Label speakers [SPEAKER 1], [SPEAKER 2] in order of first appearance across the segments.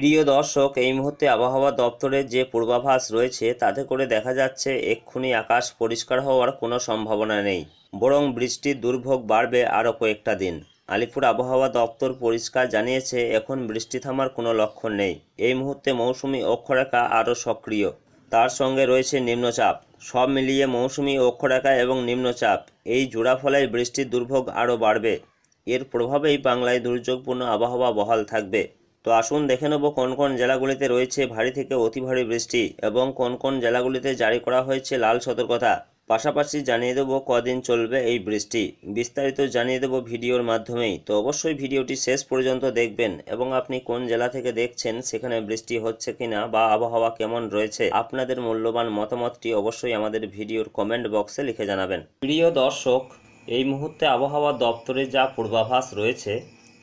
[SPEAKER 1] প্রিয় দর্শক, এই মুহূর্তে আবহাওয়া দপ্তরের যে পূর্বাভাস রয়েছে তাতে করে দেখা যাচ্ছে এক্ষুনি আকাশ পরিষ্কার হওয়ার কোনো সম্ভাবনা নেই, বরং বৃষ্টির দুর্ভোগ বাড়বে আরও কয়েকটা দিন। আলিপুর আবহাওয়া দপ্তর পরিষ্কার জানিয়েছে এখন বৃষ্টি থামার কোনো লক্ষণ নেই। এই মুহূর্তে মৌসুমি অক্ষরেখা আরও সক্রিয়, তার সঙ্গে রয়েছে নিম্নচাপ। সব মিলিয়ে মৌসুমি অক্ষরেখা এবং নিম্নচাপ এই জোড়া ফলে বৃষ্টির দুর্ভোগ আরও বাড়বে। এর প্রভাবেই বাংলায় দুর্যোগপূর্ণ আবহাওয়া বহাল থাকবে। তো আসুন দেখে নেব কোন কোন জেলাগুলিতে রয়েছে ভারী থেকে অতি ভারী বৃষ্টি এবং কোন কোন জেলাগুলিতে জারি করা হয়েছে লাল সতর্কতা। পাশাপাশি জানিয়ে দেব কদিন চলবে এই বৃষ্টি। বিস্তারিত জানিয়ে দেব ভিডিওর মাধ্যমেই। তো অবশ্যই ভিডিওটি শেষ পর্যন্ত দেখবেন এবং আপনি কোন জেলা থেকে দেখছেন, সেখানে বৃষ্টি হচ্ছে কিনা বা আবহাওয়া কেমন রয়েছে, আপনাদের মূল্যবান মতামতটি অবশ্যই আমাদের ভিডিওর কমেন্ট বক্সে লিখে জানাবেন। প্রিয় দর্শক, এই মুহূর্তে আবহাওয়া দপ্তরে যা পূর্বাভাস রয়েছে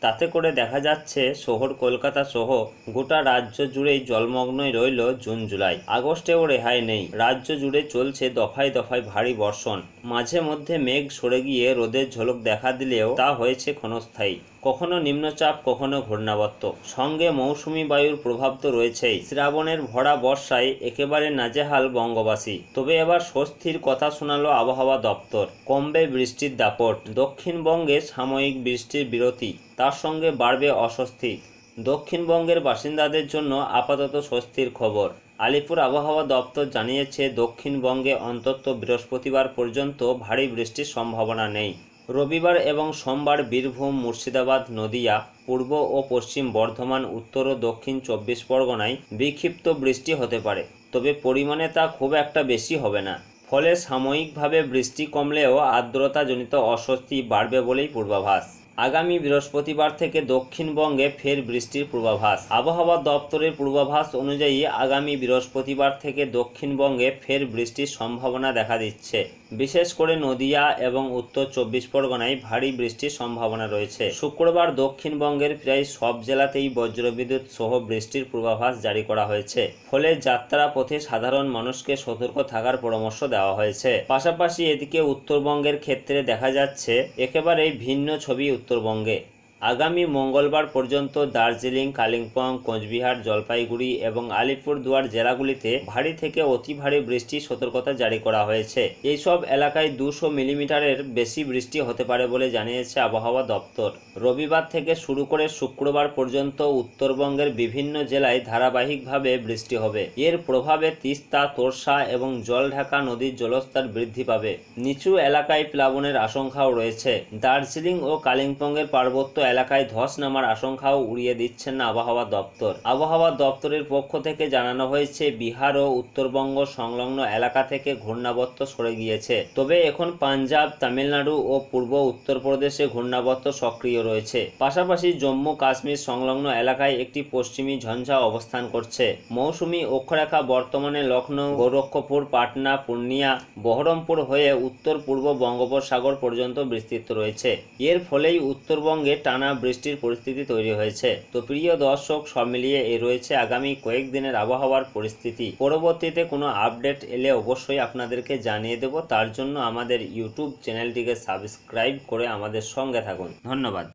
[SPEAKER 1] তাতে করে দেখা যাচ্ছে শহর কলকাতা সহ গোটা রাজ্য জুড়েই জলমগ্নই রইল জুন জুলাই। আগস্টেও রেহাই নেই, রাজ্য জুড়ে চলছে দফায় দফায় ভারী বর্ষণ। মাঝে মধ্যে মেঘ সরে গিয়ে রোদের ঝলক দেখা দিলেও তা হয়েছে ক্ষণস্থায়ী। কখনো নিম্নচাপ, কখনো ঘূর্ণাবর্ত, সঙ্গে মৌসুমি বায়ুর প্রভাব তো রয়েছেই। শ্রাবণের ভরা বর্ষায় একেবারে নাজেহাল বঙ্গবাসী। তবে এবার স্বস্তির কথা শোনালো আবহাওয়া দপ্তর। কমবে বৃষ্টির দাপট, দক্ষিণবঙ্গে সাময়িক বৃষ্টির বিরতি, তার সঙ্গে বাড়বে অস্বস্তি। দক্ষিণবঙ্গের বাসিন্দাদের জন্য আপাতত স্বস্তির খবর। আলিপুর আবহাওয়া দপ্তর জানিয়েছে দক্ষিণবঙ্গে অন্তত বৃহস্পতিবার পর্যন্ত ভারী বৃষ্টির সম্ভাবনা নেই। রবিবার এবং সোমবার বীরভূম, মুর্শিদাবাদ, নদিয়া, পূর্ব ও পশ্চিম বর্ধমান, উত্তর ও দক্ষিণ 24 পরগনায় বিক্ষিপ্ত বৃষ্টি হতে পারে, তবে পরিমাণে তা খুব একটা বেশি হবে না। ফলে সাময়িকভাবে বৃষ্টি কমলেও আর্দ্রতাজনিত অস্বস্তি বাড়বে বলেই পূর্বাভাস। আগামী বৃহস্পতিবার থেকে দক্ষিণবঙ্গে ফের বৃষ্টির পূর্বাভাস। আবহাওয়া দপ্তরের পূর্বাভাস অনুযায়ী আগামী বৃহস্পতিবার থেকে দক্ষিণবঙ্গে ফের বৃষ্টির সম্ভাবনা দেখা দিচ্ছে। বিশেষ করে নদিয়া এবং উত্তর 24 পরগনায় ভারী বৃষ্টির সম্ভাবনা রয়েছে। শুক্রবার দক্ষিণবঙ্গের প্রায় সব জেলাতেই বজ্রবিদ্যুৎ সহ বৃষ্টির পূর্বাভাস জারি করা হয়েছে। ফলে যাত্রা পথে সাধারণ মানুষকে সতর্ক থাকার পরামর্শ দেওয়া হয়েছে। পাশাপাশি এদিকে উত্তরবঙ্গের ক্ষেত্রে দেখা যাচ্ছে একেবারেই ভিন্ন ছবি। উত্তরবঙ্গে আগামী মঙ্গলবার পর্যন্ত দার্জিলিং, কালিম্পং, কোচবিহার, জলপাইগুড়ি এবং আলিপুরদুয়ার জেলাগুলিতে ভারী থেকে অতি ভারী বৃষ্টির সতর্কতা জারি করা হয়েছে। এইসব এলাকায় 200 মিলিমিটারের বেশি বৃষ্টি হতে পারে বলে জানিয়েছে আবহাওয়া দপ্তর। রবিবার থেকে শুরু করে শুক্রবার পর্যন্ত উত্তরবঙ্গের বিভিন্ন জেলায় ধারাবাহিকভাবে বৃষ্টি হবে। এর প্রভাবে তিস্তা, তোরসা এবং জলঢাকা নদীর জলস্তর বৃদ্ধি পাবে। নিচু এলাকায় প্লাবনের আশঙ্কাও রয়েছে। দার্জিলিং ও কালিম্পংয়ের পার্বত্য এলাকায় ধস নামার আশঙ্কাও উড়িয়ে দিচ্ছেন না আবহাওয়া দপ্তর। আবহাওয়া দপ্তরের পক্ষ থেকে জানানো হয়েছে বিহার ও উত্তরবঙ্গ সংলগ্ন এলাকা থেকে ঘূর্ণাবর্ত সরে গিয়েছে। তবে এখন পাঞ্জাব, তামিলনাড়ু ও পূর্ব উত্তরপ্রদেশে ঘূর্ণাবর্ত সক্রিয় রয়েছে। পাশাপাশি জম্মু কাশ্মীর সংলগ্ন এলাকায় একটি পশ্চিমী ঝঞ্ঝা অবস্থান করছে। মৌসুমি অক্ষরেখা বর্তমানে লখনৌ, গোরক্ষপুর, পাটনা, পূর্ণিয়া, বহরমপুর হয়ে উত্তর পূর্ব বঙ্গোপসাগর পর্যন্ত বিস্তৃত রয়েছে। এর ফলেই উত্তরবঙ্গে টানা বৃষ্টির পরিস্থিতি তৈরি হয়েছে। তো প্রিয় দর্শক, সব মিলিয়ে এই রয়েছে আগামী কয়েকদিনের আবহাওয়ার পরিস্থিতি। পরবর্তীতে কোনো আপডেট এলে অবশ্যই আপনাদেরকে জানিয়ে দেব। তার জন্য আমাদের ইউটিউব চ্যানেলটিকে সাবস্ক্রাইব করে আমাদের সঙ্গে থাকুন। ধন্যবাদ।